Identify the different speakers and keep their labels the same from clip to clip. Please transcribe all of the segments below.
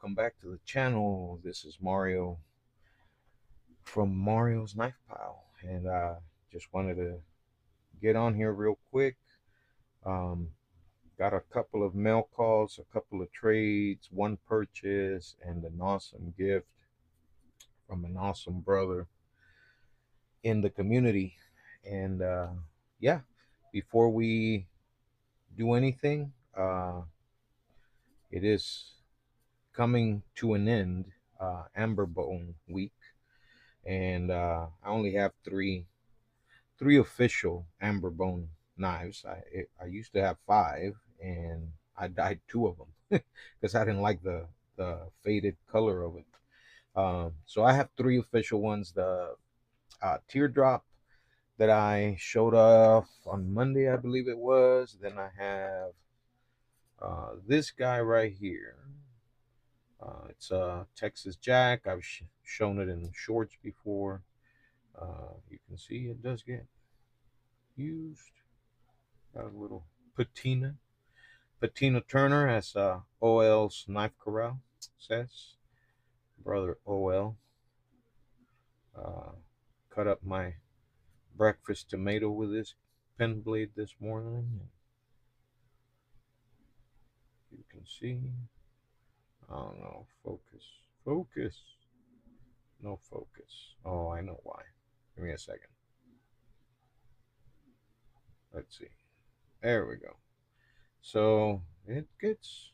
Speaker 1: welcome back to the channel. This is Mario from Mario's Knife Pile, and just wanted to get on here real quick. Um, got a couple of mail calls, a couple of trades, one purchase, and an awesome gift from an awesome brother in the community. And yeah, before we do anything, it is coming to an end, Amber Bone Week, and I only have three official amber bone knives. I used to have five, and I dyed two of them because I didn't like the faded color of it. So I have three official ones. The teardrop that I showed off on Monday, I believe it was. Then I have this guy right here. It's a Texas Jack. I've shown it in shorts before. You can see it does get used. Got a little patina Turner, as OL's Knife Corral says. Brother OL cut up my breakfast tomato with this pen blade this morning. You can see. I don't know. Focus. No focus. Oh, I know why. Give me a second. Let's see. There we go. So it gets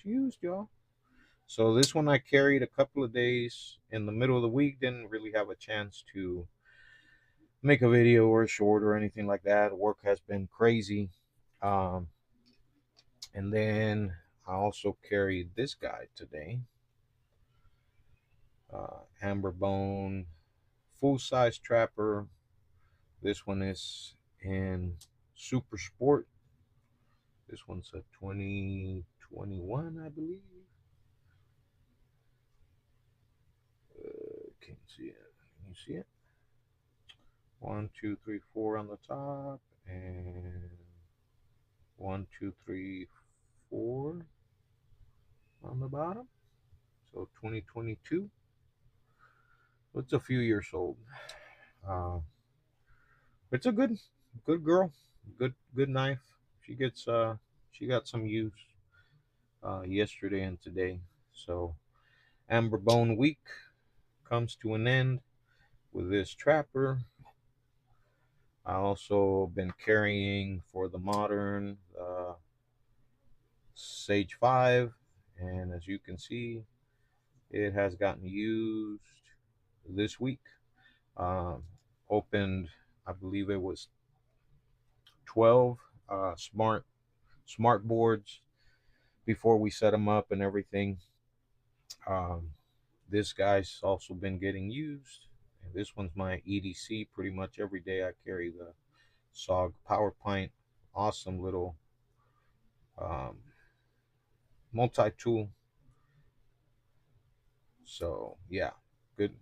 Speaker 1: used, y'all. So this one I carried a couple of days in the middle of the week. Didn't really have a chance to make a video or a short or anything like that. Work has been crazy. Um, and then I also carried this guy today. Amber Bone, full size trapper. This one is in Super Sport. This one's a 2021, I believe. Can you see it? Can you see it? 1, 2, 3, 4 on the top, and 1, 2, 3, 4 on the bottom. So 2022. It's a few years old. Uh, it's a good girl, good knife. She got some use yesterday and today. So Amber Bone Week comes to an end with this trapper. I also been carrying for the modern Sage 5, and as you can see, it has gotten used this week. Um, Opened, I believe it was 12 smart boards before we set them up and everything. Um, this guy's also been getting used. And this one's my EDC. Pretty much every day I carry the SOG Power Pint. Awesome little um, multi-tool. So yeah, good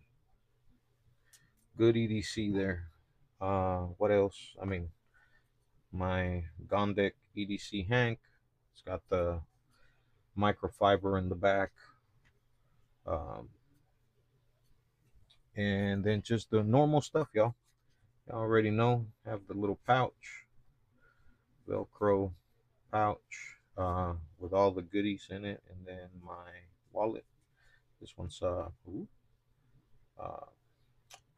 Speaker 1: good EDC there. What else? I mean, my Gondek EDC Hank. It's got the microfiber in the back. Um, and then just the normal stuff, y'all. Y'all already know. Have the little pouch, Velcro pouch, with all the goodies in it, and then my wallet. This one's uh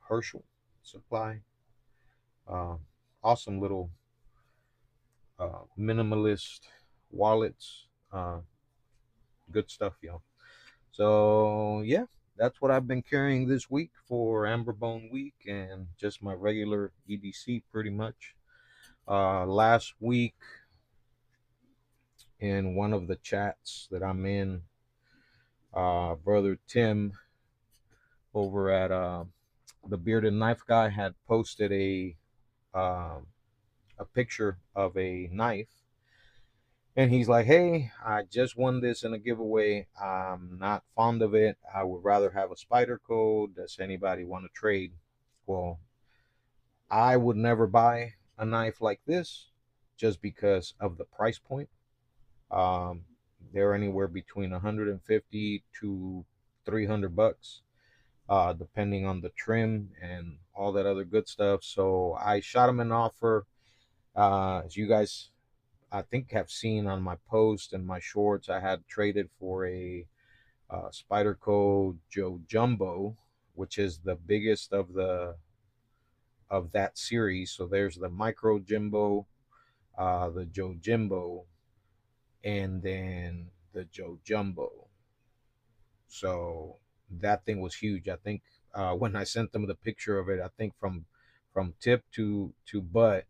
Speaker 1: Herschel Supply. Uh, awesome little minimalist wallets. Good stuff, y'all. So yeah, that's what I've been carrying this week for Amber Bone Week, and just my regular EDC pretty much. Last week, in one of the chats that I'm in, brother Tim over at the Bearded Knife Guy had posted um a picture of a knife, and he's like, "Hey, I just won this in a giveaway. I'm not fond of it. I would rather have a Spyderco. Does anybody want to trade?" Well, I would never buy a knife like this just because of the price point. Um, They're anywhere between 150 to 300 bucks, depending on the trim and all that other good stuff. So I shot them an offer. As you guys, I think, have seen on my post and my shorts, I had traded for a Spyderco Joe Jumbo, which is the biggest of that series. So there's the Micro Jimbo, the Joe Jimbo, and then the Joe Jumbo. So that thing was huge. I think when I sent them the picture of it, I think from tip to butt,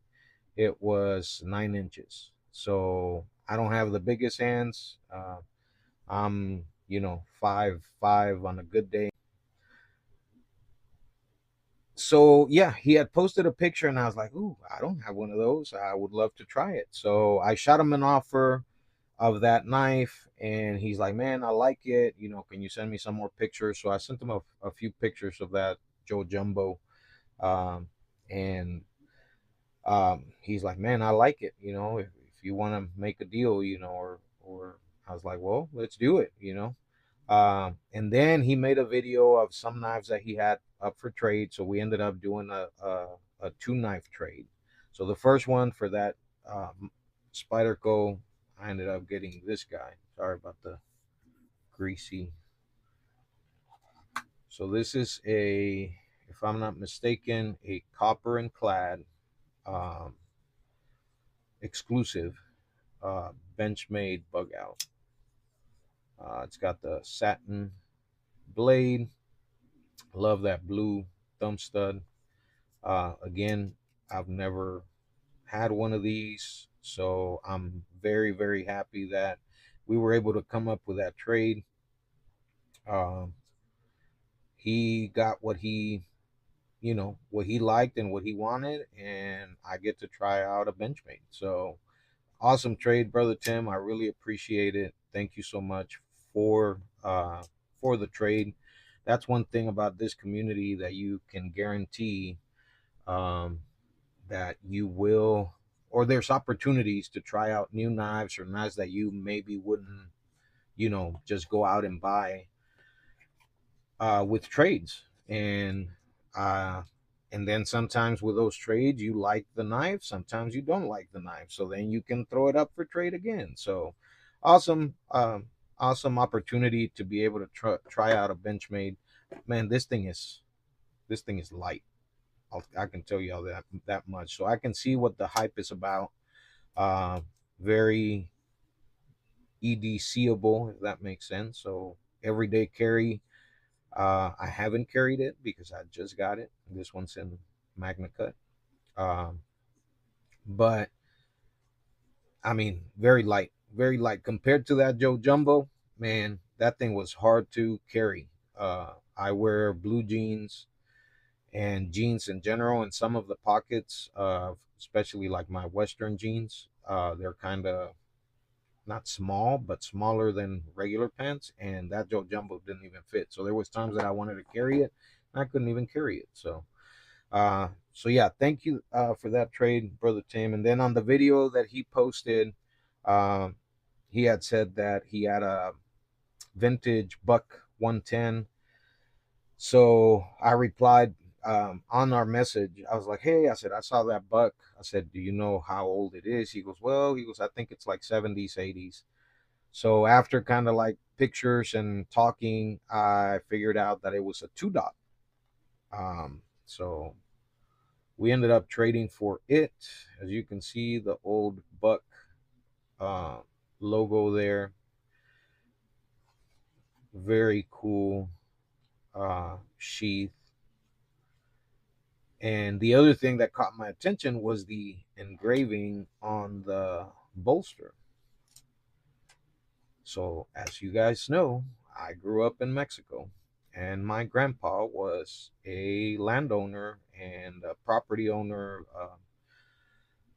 Speaker 1: it was 9 inches. So I don't have the biggest hands. I'm 5'5" on a good day. So yeah, he had posted a picture, and I was like, "Ooh, I don't have one of those. I would love to try it." So I shot him an offer of that knife, and he's like, "Man, I like it. Can you send me some more pictures?" So I sent him a few pictures of that Joe Jumbo, um, and he's like, "Man, I like it. If you want to make a deal, or I was like, "Well,." Do it. And then he made a video of some knives that he had up for trade. So we ended up doing a two knife trade. So the first one for that Spyderco, I ended up getting this guy. Sorry about the greasy. So this is if I'm not mistaken, a copper and clad um, exclusive Benchmade bug out. It's got the satin blade. Love that blue thumb stud. Again, I've never had one of these, so I'm very, very happy that we were able to come up with that trade. Um, he got what he liked and what he wanted, and I get to try out a Benchmade. So awesome trade, brother Tim. I really appreciate it. Thank you so much for uh, for the trade. That's one thing about this community that you can guarantee, um, that you will, or there's opportunities to try out new knives or knives that you maybe wouldn't, just go out and buy with trades. Uh, and then sometimes with those trades, you like the knife, sometimes you don't like the knife. So then you can throw it up for trade again. So awesome, awesome opportunity to be able to try out a Benchmade. Man, this thing is light. I can tell you all that much. So I can see what the hype is about. Uh, Very EDCable, if that makes sense. So everyday carry. I haven't carried it because I just got it. This one's in Magna Cut. Um, but I mean, very light compared to that Joe Jumbo. Man, that thing was hard to carry. I wear blue jeans and jeans in general, and some of the pockets, especially like my Western jeans, they're kind of not small, but smaller than regular pants. And that Joe Jumbo didn't even fit. So there was times that I wanted to carry it, and I couldn't even carry it. So yeah, thank you for that trade, brother Tim. And then on the video that he posted, um, he had said that he had a vintage Buck 110. So I replied on our message. I was like, "Hey," I said, "I saw that buck." I said, "Do you know how old it is?" He goes, "Well," he goes, "I think it's like 70s, 80s." So after kind of like pictures and talking, I figured out that it was a two dot. So we ended up trading for it. As you can see, the old Buck uh, logo there. Very cool sheath. And the other thing that caught my attention was the engraving on the bolster. So, as you guys know, I grew up in Mexico, and my grandpa was a landowner and a property owner.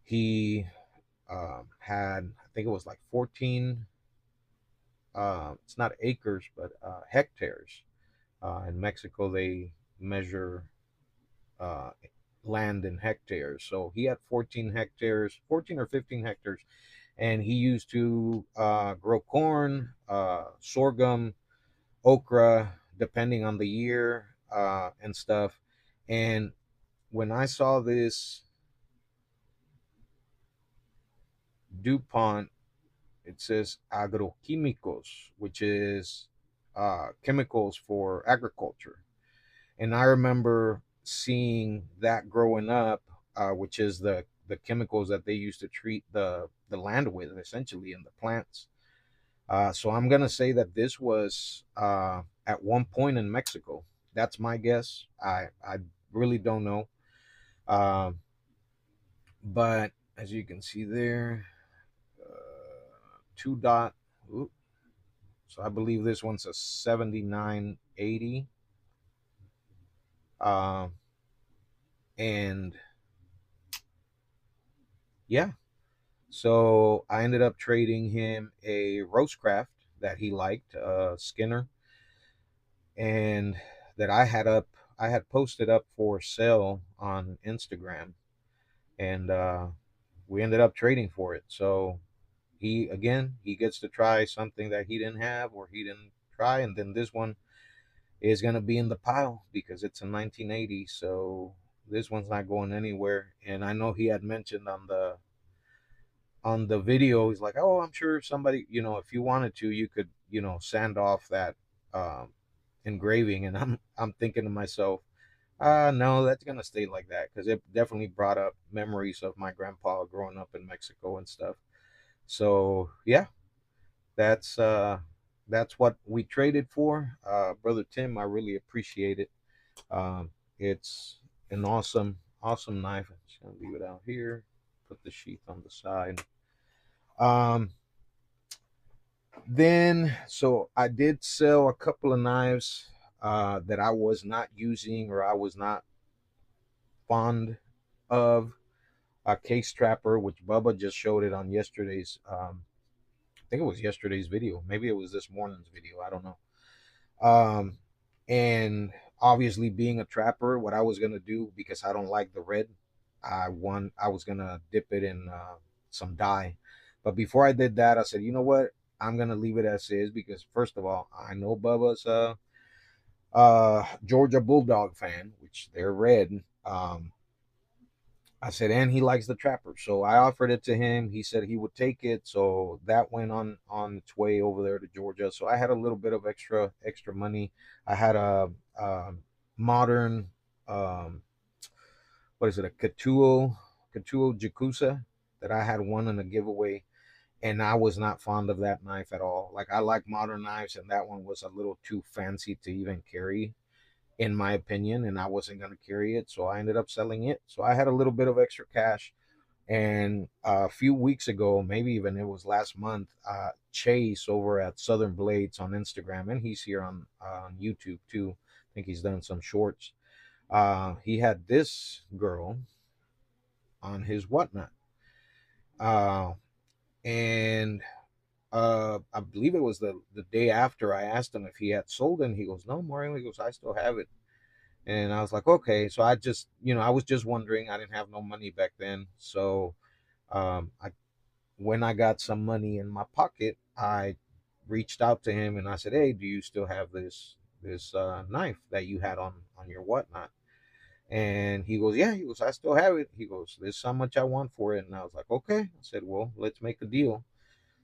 Speaker 1: He had, I think it was like 14, it's not acres, but hectares. In Mexico, they measure uh, land in hectares. So he had 14 hectares, 14 or 15 hectares, and he used to grow corn, sorghum, okra, depending on the year, and stuff. And when I saw this DuPont, it says agroquímicos, which is chemicals for agriculture. And I remember seeing that growing up, which is the chemicals that they used to treat the land with, essentially, in the plants. So I'm gonna say that this was at one point in Mexico. That's my guess. I really don't know. Um, but as you can see there, two dot. Oop, so I believe this one's a 7980. Um, and yeah, so I ended up trading him a roastcraft that he liked, Skinner, and that I had posted up for sale on Instagram, and we ended up trading for it. So he gets to try something that he didn't have or he didn't try, and then this one is gonna be in the pile because it's a 1980. So this one's not going anywhere. And I know he had mentioned on the video, he's like, oh, I'm sure somebody, if you wanted to, you could, sand off that um, engraving. And I'm thinking to myself, no, that's gonna stay like that because it definitely brought up memories of my grandpa growing up in Mexico and stuff. So yeah, that's uh, that's what we traded for, brother Tim. I really appreciate it. It's an awesome knife. I'm just gonna leave it out here. Put the sheath on the side. Um, Then, so I did sell a couple of knives that I was not using or I was not fond of. A case trapper, which Bubba just showed it on yesterday's. I think it was yesterday's video. Maybe it was this morning's video. I don't know. Um, and obviously, being a trapper, what I was gonna do because I don't like the red, I was gonna dip it in some dye. But before I did that, I said, you know what? I'm gonna leave it as is because first of all, I know Bubba's Georgia Bulldog fan, which they're red. I said, and he likes the trapper, so I offered it to him. He said he would take it, so that went on its way over there to Georgia. So I had a little bit of extra money. I had a modern, um, what is it, a Katuo Jacusa that I had won in a giveaway, and I was not fond of that knife at all. Like I like modern knives, and that one was a little too fancy to even carry in my opinion, and I wasn't going to carry it, so I ended up selling it. So I had a little bit of extra cash, and a few weeks ago, maybe even it was last month, Chase over at Southern Blades on Instagram, and he's here on YouTube too. I think he's done some shorts. He had this girl on his whatnot, uh, and I believe it was the day after I asked him if he had sold it. And he goes, "No, Mario." He goes, "I still have it." And I was like, okay. So I just, I was just wondering. I didn't have no money back then. So I when I got some money in my pocket, I reached out to him and I said, hey, do you still have this knife that you had on your whatnot? And he goes, yeah. He goes, I still have it. He goes, this is how much I want for it. And I was like, okay. I said, well, let's make a deal.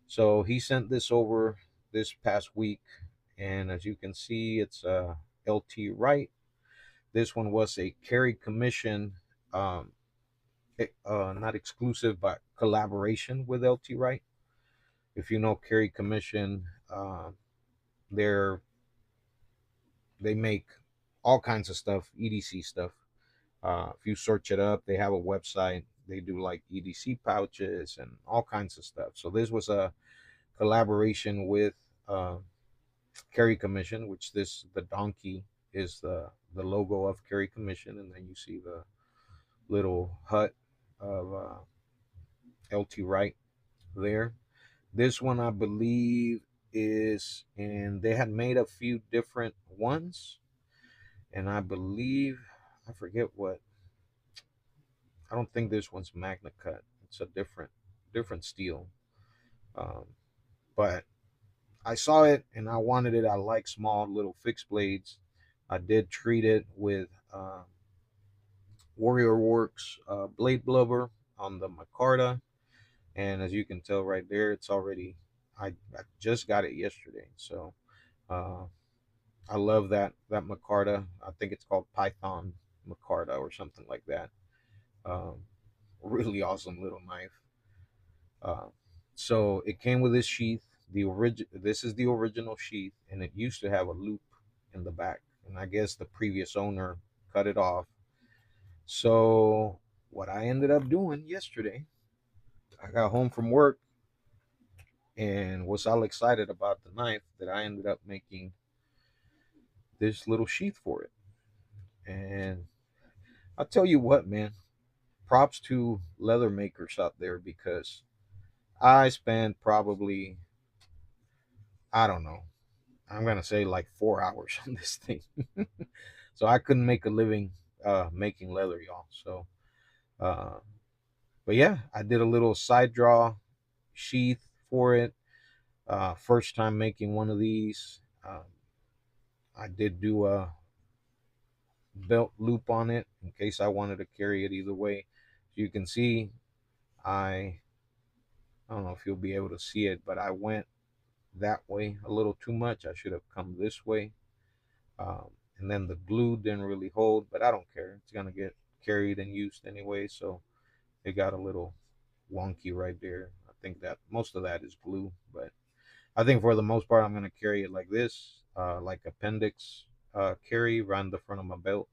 Speaker 1: So he sent this over this past week, and as you can see, it's LT Wright. This one was a Carry Commission, um, not exclusive, but collaboration with LT Wright. If you know Carry Commission, they're they make all kinds of stuff, EDC stuff. If you search it up, they have a website. They do like EDC pouches and all kinds of stuff. So this was a collaboration with uh, Carry Commission, which the donkey is the logo of Carry Commission, and then you see the little hut of LT Wright there. This one, I believe, is, and they had made a few different ones, and I believe, I forget what. I don't think this one's Magna Cut. It's a different steel. Um, but I saw it and I wanted it. I like small little fixed blades. I did treat it with Warrior Works blade blubber on the Micarta, and as you can tell right there, it's already. I just got it yesterday, so uh, I love that Micarta. I think it's called Python Micarta or something like that. Um, really awesome little knife. Uh, so it came with this sheath. This is the original sheath, and it used to have a loop in the back, and I guess the previous owner cut it off. So what I ended up doing yesterday, I got home from work and was all excited about the knife that I ended up making this little sheath for it. And I'll tell you what, man, props to leather makers out there because I spent probably, I don't know, I'm gonna say like 4 hours on this thing. So I couldn't make a living making leather, y'all. So uh but yeah, I did a little side draw sheath for it. First time making one of these. I did do a belt loop on it in case I wanted to carry it either way. So you can see I I don't know if you'll be able to see it, but I went that way a little too much. I should have come this way. Um, and then the glue didn't really hold, but I don't care. It's gonna get carried and used anyway, so it got a little wonky right there. I think that most of that is glue, but I think for the most part I'm gonna carry it like this, like appendix carry around the front of my belt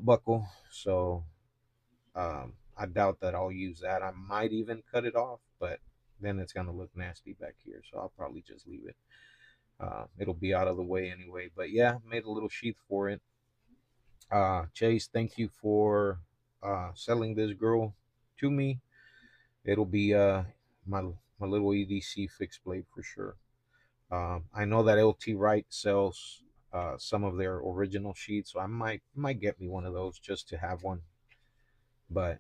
Speaker 1: buckle. So I doubt that I'll use that. I might even cut it off, but then it's gonna look nasty back here, so I'll probably just leave it. It'll be out of the way anyway. But yeah, made a little sheath for it. Chase, thank you for selling this girl to me. It'll be my little EDC fixed blade for sure. I know that LT Wright sells some of their original sheets, so I might get me one of those just to have one. But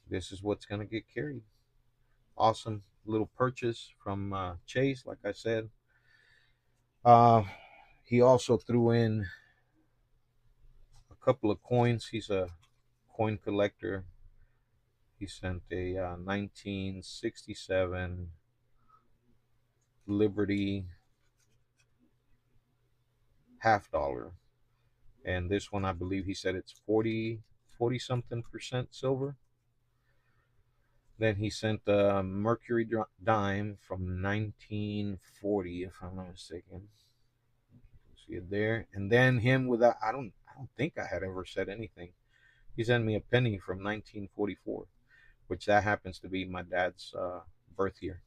Speaker 1: this is what's gonna get carried. Awesome little purchase from Chase, like I said. Uh, he also threw in a couple of coins. He's a coin collector. He sent a 1967 Liberty $50, and this one I believe he said it's 40 something percent silver. Then he sent a Mercury dime from 1940, if I'm not mistaken. See it there, and then him with that. I don't think I had ever said anything. He sent me a penny from 1944, which that happens to be my dad's birth year.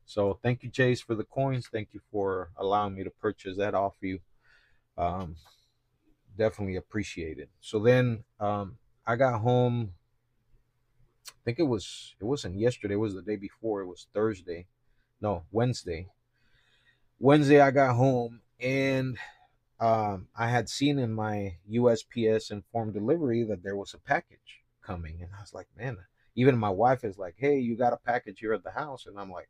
Speaker 1: So thank you, Chase, for the coins. Thank you for allowing me to purchase that off you. Um, Definitely appreciate it. So then I got home. I think it wasn't yesterday. It was the day before. It was Thursday. No, Wednesday. Wednesday I got home and I had seen in my USPS informed delivery that there was a package coming, and I was like, man. Even my wife is like, hey, you got a package here at the house, and I'm like,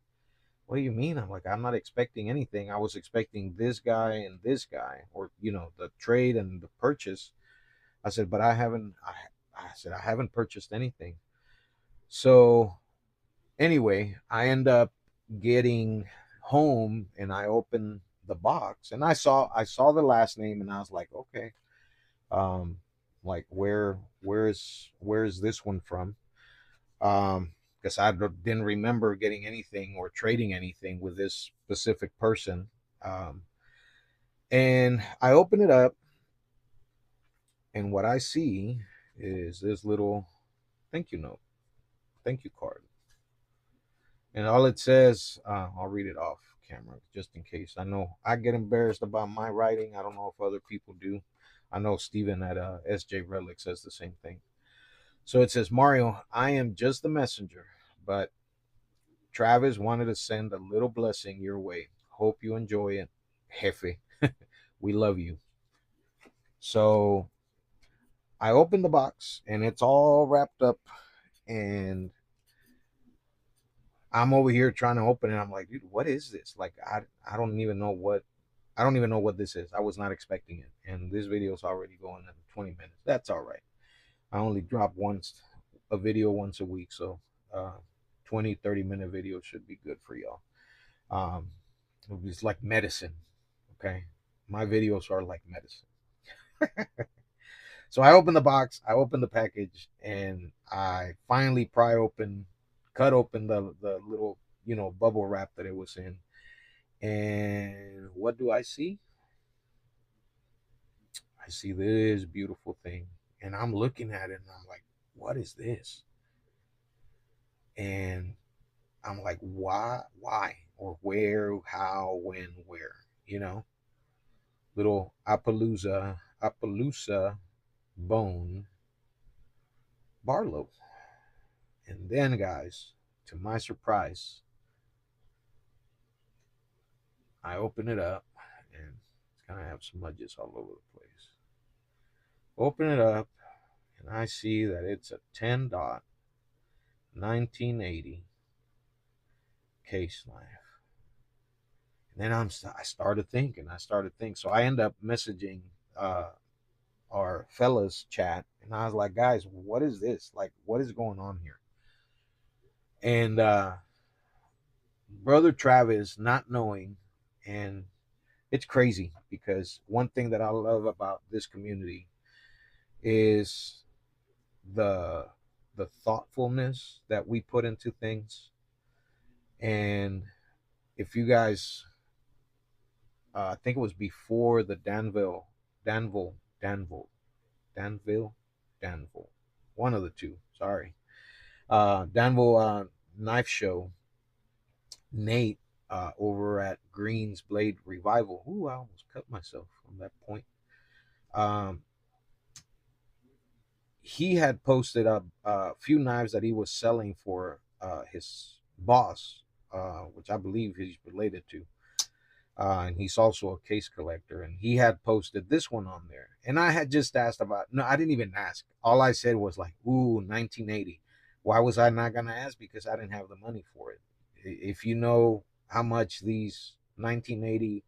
Speaker 1: what do you mean? I'm like, I'm not expecting anything. I was expecting this guy, or the trade and the purchase. I said, but I said I haven't purchased anything. So anyway, I end up getting home and I opened the box and I saw the last name and I was like, okay, um, like where's this one from? Because I didn't remember getting anything or trading anything with this specific person. Um, and I open it up, and what I see is this little thank you note, thank you card. And all it says, I'll read it off camera just in case. I know I get embarrassed about my writing. I don't know if other people do. I know Steven at SJ Relic says the same thing. So it says, Mario, I am just the messenger, but Travis wanted to send a little blessing your way. Hope you enjoy it. Jefe, we love you. So I opened the box and it's all wrapped up, and I'm over here trying to open it. I'm like, dude, what is this? Like, I don't even know what I don't even know what this is. I was not expecting it, and this video is already going in 20 minutes. That's all right. I only drop a video once a week, so 20, 30-minute videos should be good for y'all. Um, it's like medicine, okay? My videos are like medicine. So I open the box, I open the package, and I finally cut open the little, bubble wrap that it was in. And what do I see? I see this beautiful thing, and I'm looking at it, and I'm like, what is this? And I'm like, why, or where, how, when, where? You know, little Appaloosa bone Barlow. And then, guys, to my surprise, I open it up, and it's gonna have smudges all over the place. Open it up, and I see that it's a 10 dot 1980 case knife. And then I started thinking. So I end up messaging uh, our fellas chat, and I was like, guys, what is this? Like, what is going on here? And brother Travis, not knowing, and it's crazy because one thing that I love about this community is the the thoughtfulness that we put into things. And if you guys, I think it was before the Danville, Danville, Danville, Danville, one of the two. Sorry, Danville knife show. Nate over at Green's Blade Revival. Ooh, I almost cut myself on that point. Um, he had posted up a few knives that he was selling for his boss, which I believe he's related to. And he's also a case collector. And he had posted this one on there. And I had just asked about, no, I didn't even ask. All I said was like, ooh, 1980. Why was I not going to ask? Because I didn't have the money for it. If you know how much these 1980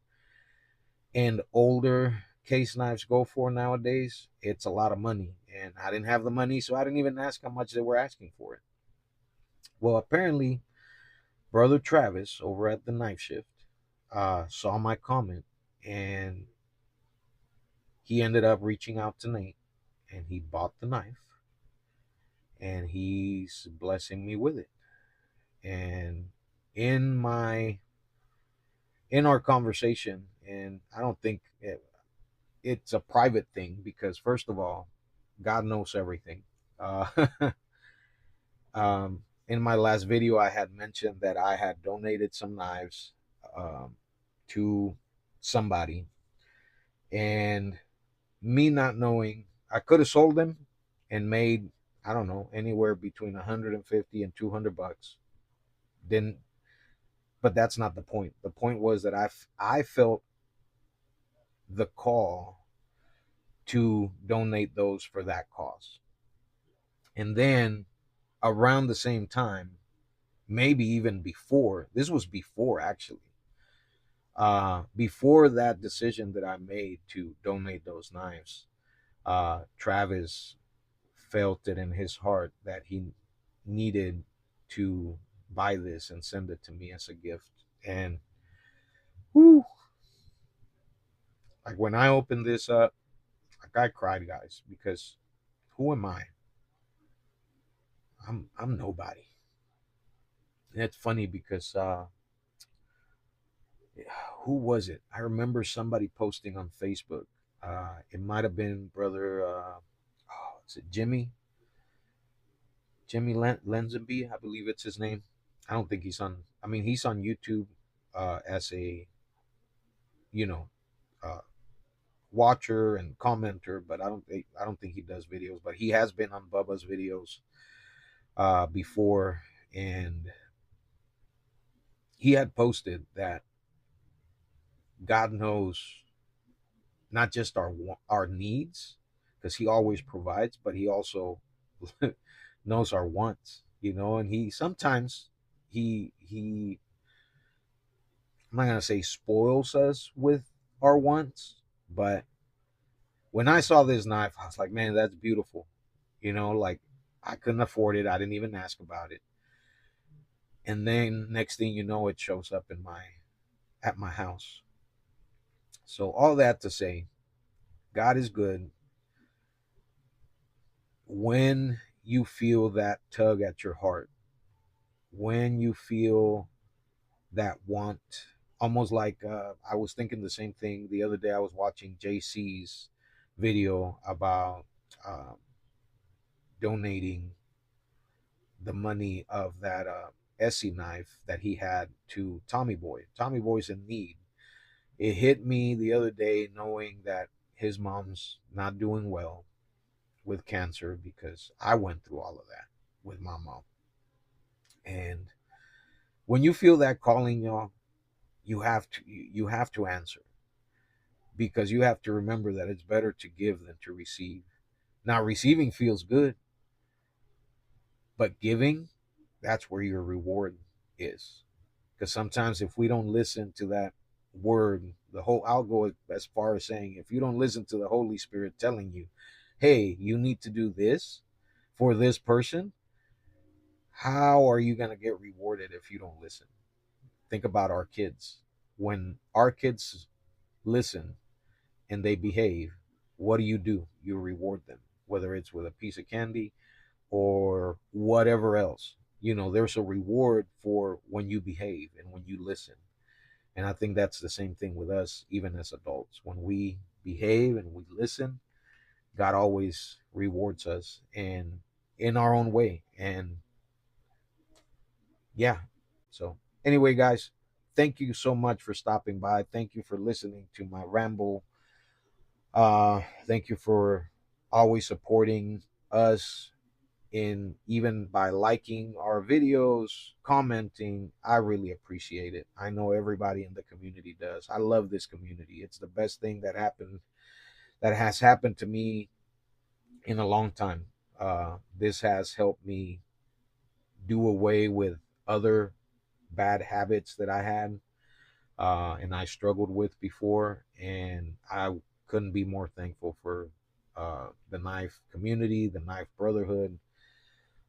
Speaker 1: and older case knives go for nowadays, it's a lot of money. And I didn't have the money, so I didn't even ask how much they were asking for it. Well, apparently, brother Travis over at the Knife Shift saw my comment, and he ended up reaching out to Nate, and he bought the knife, and he's blessing me with it. And in my in our conversation, and I don't think it's a private thing because first of all, God knows everything. Uh, in my last video, I had mentioned that I had donated some knives um, to somebody, and me not knowing, I could have sold them and made, I don't know, anywhere between 150 and 200 bucks. Then, but that's not the point. The point was that I felt the call to donate those for that cause. And then around the same time, maybe even before, this was before actually, before that decision that I made to donate those knives, Travis felt it in his heart that he needed to buy this and send it to me as a gift. And whew, like when I opened this up, like I cried, guys, because who am I? I'm nobody. And it's funny because who was it? I remember somebody posting on Facebook. It might have been brother. Is it Jimmy? Jimmy Lenzenby, I believe it's his name. I don't think he's on. I mean, he's on YouTube as a, you know, uh, watcher and commenter, but I don't think he does videos. But he has been on Bubba's videos before, and he had posted that God knows not just our needs, because He always provides, but He also knows our wants. And He sometimes he I'm not gonna say spoils us with our wants, but when I saw this knife, I was like, man, that's beautiful. Like I couldn't afford it. I didn't even ask about it. And then next thing you know, it shows up at my house. So all that to say, God is good. When you feel that tug at your heart, when you feel that want, almost like I was thinking the same thing the other day. I was watching JC's video about um, donating the money of that Essie knife that he had to Tommy Boy. Tommy Boy's in need. It hit me the other day knowing that his mom's not doing well with cancer, because I went through all of that with my mom. And when you feel that calling, y'all, you have to answer, because you have to remember that it's better to give than to receive. Now, receiving feels good, but giving, that's where your reward is. Because sometimes if we don't listen to that word, I'll go as far as saying, if you don't listen to the Holy Spirit telling you, hey, you need to do this for this person, how are you going to get rewarded if you don't listen? Think about our kids. When our kids listen and they behave, what do? You reward them, whether it's with a piece of candy or whatever else. There's a reward for when you behave and when you listen. And I think that's the same thing with us, even as adults. When we behave and we listen, God always rewards us, and in our own way. And yeah. So, anyway, guys, thank you so much for stopping by. Thank you for listening to my ramble. Thank you for always supporting us, in even by liking our videos, commenting. I really appreciate it. I know everybody in the community does. I love this community. It's the best thing that has happened to me in a long time. This has helped me do away with other bad habits that I had, and I struggled with before, and I couldn't be more thankful for the knife community, the knife brotherhood,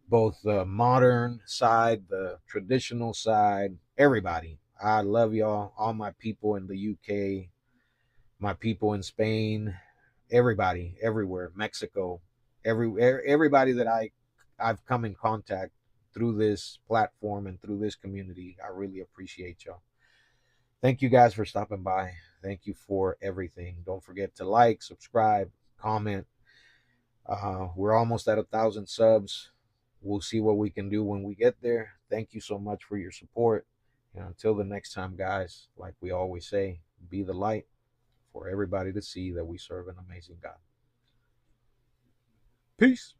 Speaker 1: both the modern side, the traditional side, everybody. I love y'all, all my people in the UK, my people in Spain, everybody, everywhere, Mexico, everybody that I've come in contact through this platform and through this community. I really appreciate y'all. Thank you guys for stopping by. Thank you for everything. Don't forget to like, subscribe, comment. We're almost at 1,000 subs. We'll see what we can do when we get there. Thank you so much for your support. And until the next time, guys, like we always say, be the light for everybody to see that we serve an amazing God. Peace.